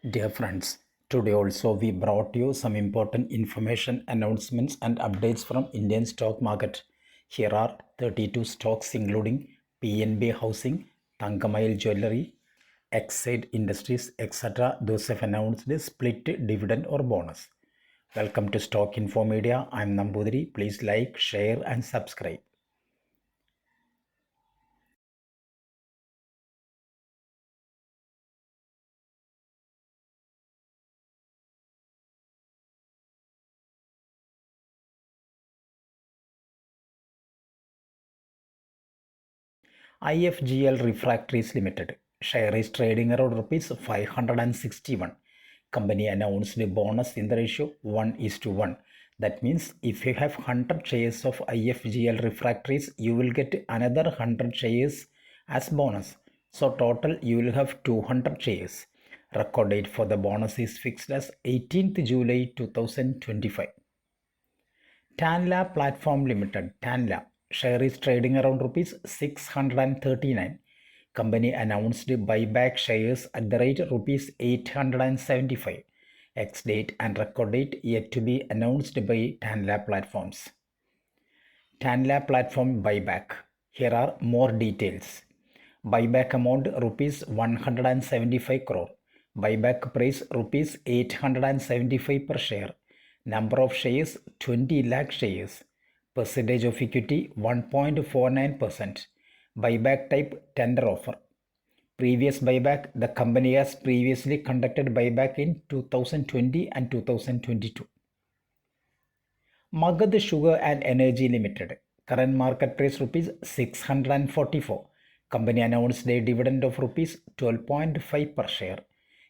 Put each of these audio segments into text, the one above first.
Dear friends, today also we brought you some important information, announcements, and updates from Indian stock market. Here are 32 stocks including PNB Housing, Thankamayil Jewelry, Exide Industries, etc. Those have announced the split dividend or bonus. Welcome to Stock Info Media. I am Nambudiri. Please like, share, and subscribe. IFGL Refractories Limited. Share is trading around rupees 561. Company announced the bonus in the ratio 1:1. That means if you have 100 shares of IFGL Refractories, you will get another 100 shares as bonus. So total you will have 200 shares. Record date for the bonus is fixed as 18th July 2025. Tanla Platform Limited, Tanla, share is trading around rupees 639. Company announced buyback shares at the rate rupees 875. Ex date and record date yet to be announced by Tanla Platforms. Tanla Platform buyback. Here are more details. Buyback amount rupees 175 crore. Buyback price rupees 875 per share. Number of shares 20 lakh shares. Percentage of equity 1.49%. Buyback type tender offer. Previous buyback, the company has previously conducted buyback in 2020 and 2022. Magad Sugar and Energy Limited. Current market price rupees 644. Company announced a dividend of rupees 12.5 per share.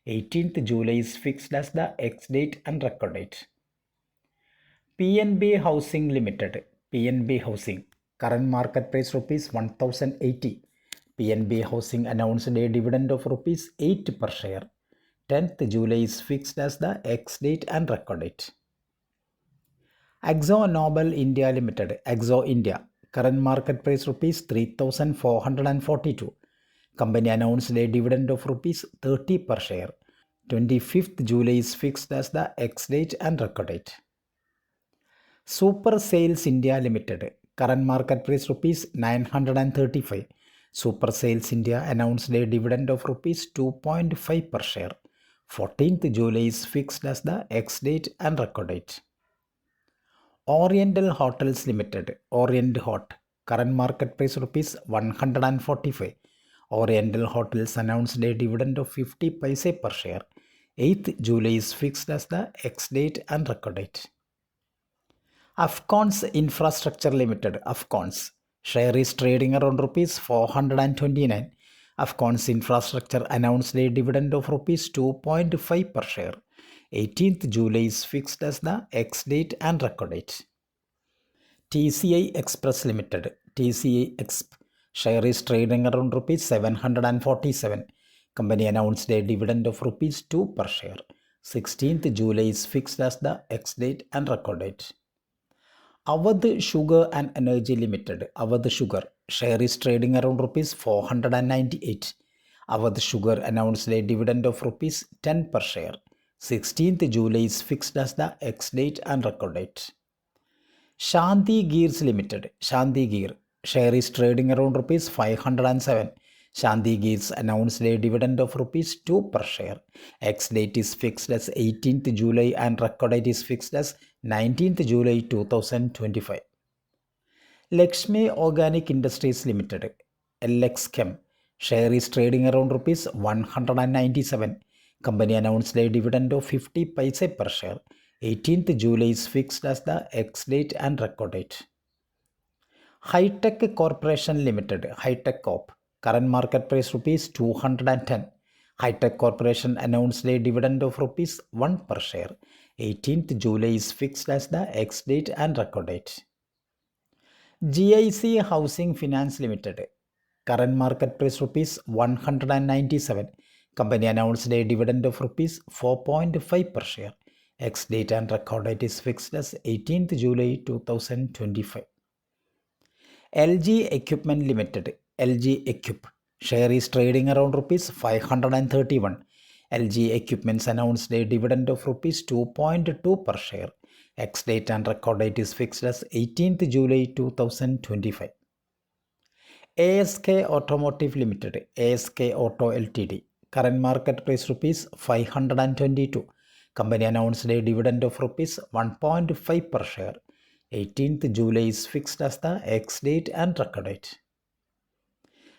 18th July is fixed as the ex date and record date. PNB Housing Limited. PNB Housing. Current market price rupees 1080. PNB Housing announced a dividend of rupees 8 per share. 10th July is fixed as the ex date and record date. Akzo Nobel India Limited, Akzo India, current market price rupees 3,442. Company announced a dividend of rupees 30 per share. 25th July is fixed as the ex date and record date. Super Sales India Limited, current market price rupees 935. Super Sales India announced a dividend of rupees 2.5 per share. 14th July is fixed as the ex date and record date. Oriental Hotels Limited, Orient Hot, current market price rupees 145. Oriental Hotels announced a dividend of 50 paise per share. 8th July is fixed as the ex date and record date. Afcons Infrastructure Limited, Afcons, share is trading around rupees 429. Afcons Infrastructure announced a dividend of rupees 2.5 per share. 18th July is fixed as the ex date and record date. TCI Express Limited, TCI Exp, share is trading around rupees 747. Company announced a dividend of rupees 2 per share. 16th July is fixed as the ex date and record date. Awadh Sugar and Energy Limited, Awadh Sugar, share is trading around rupees 498. Awadh Sugar announced a dividend of rupees 10 per share. 16th July is fixed as the ex date and record date. Shanti Gears Limited, Shanti Gear, share is trading around rupees 507. Shanti Gears announced a dividend of rupees 2 per share. Ex date is fixed as 18th July and record date is fixed as 19th July 2025. Lakshmi Organic Industries Limited, LX Chem, share is trading around rupees 197. Company announced a dividend of 50 paise per share. 18th July is fixed as the ex date and record date. High-Tech Corporation Limited, High-Tech Corp, current market price rupees 210. High-Tech Corporation announced a dividend of rupees 1 per share. 18th July is fixed as the ex date and record date. GIC Housing Finance Limited, current market price rupees 197. Company announced a dividend of rupees 4.5 per share. Ex date and record date is fixed as 18th July 2025. LG Equipment Limited, LG Equip, share is trading around rupees 531. LG Equipments announced a dividend of rupees 2.2 per share. Ex-date and record date is fixed as 18th July 2025. ASK Automotive Limited, ASK Auto Ltd. Current market price rupees 522. Company announced a dividend of rupees 1.5 per share. 18th July is fixed as the ex-date and record date.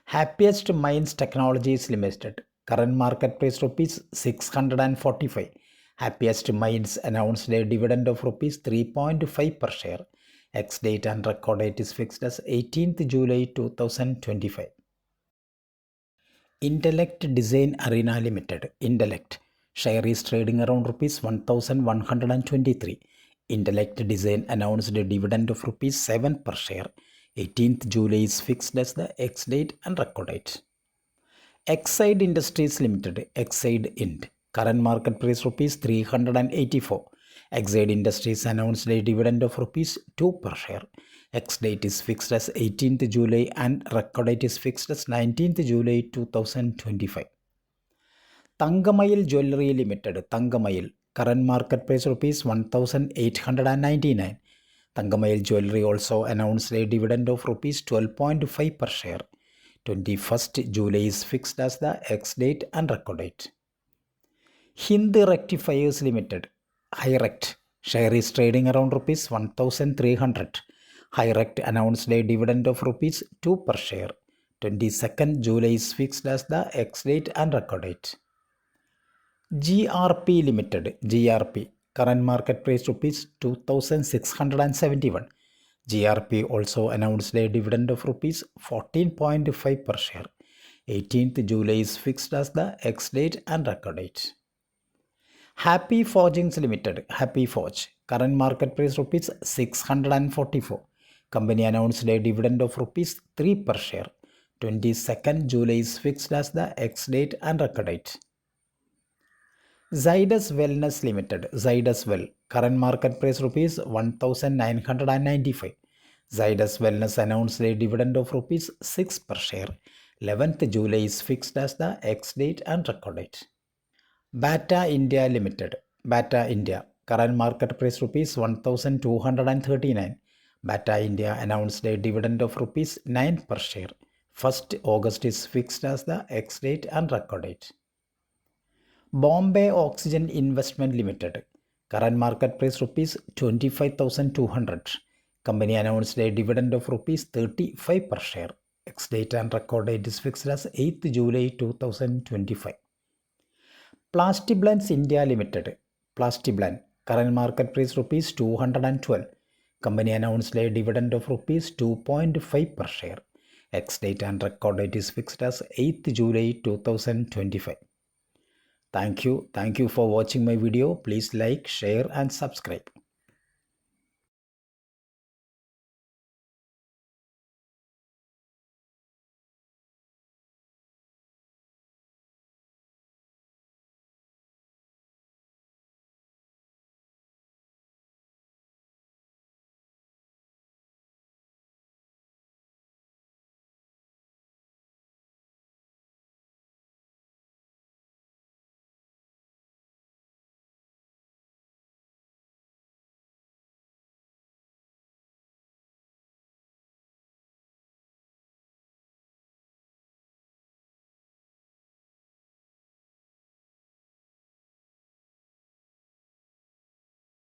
Happiest Minds Technologies Limited. Current market price rupees 645. Happiest Minds announced a dividend of rupees 3.5 per share. Ex-date and record date is fixed as 18th July 2025. Intellect Design Arena Limited. Intellect. Share is trading around rupees 1123. Intellect Design announced a dividend of rupees 7 per share. 18th July is fixed as the ex-date and record date. Exide Industries Limited. Exide Ind. Current market price rupees 384. Exide Industries announced a dividend of rupees 2 per share. Ex-date is fixed as 18th July and record date is fixed as 19th July 2025. Thangamayil Jewelry Limited. Thangamayil. Current market price rupees 1899. Thangamayil Jewelry also announced a dividend of rupees 12.5 per share. 21st July is fixed as the ex-date and record date. Hind Rectifiers Limited. Hirect. Share is trading around rupees 1300. Hirect announced a dividend of rupees 2 per share. 22nd July is fixed as the ex-date and record date. GRP Limited. GRP. Current market price rupees 2671. GRP also announced a dividend of rupees 14.5 per share. 18th July is fixed as the ex-date and record date. Happy Forgings Limited. Happy Forge. Current market price rupees 644. Company announced a dividend of rupees 3 per share. 22nd July is fixed as the ex-date and record date. Zydus Wellness Limited. Zydus Well. Current market price rupees 1995. Zydus Wellness announced a dividend of rupees 6 per share. 11th July is fixed as the ex-date and record date. Bata India Limited. Bata India. Current market price rupees 1239. Bata India announced a dividend of rupees 9 per share. 1st August is fixed as the ex-date and record date. Bombay Oxygen Investment Limited. Current market price rupees 25,200. Company announced a dividend of rupees 35 per share. Ex-date and record date is fixed as 8th July 2025. Plastiblends India Limited. Plastiblend. Current market price rupees 212. Company announced a dividend of rupees 2.5 per share. Ex-date and record date is fixed as 8th July 2025. Thank you for watching my video. Please like, share and subscribe.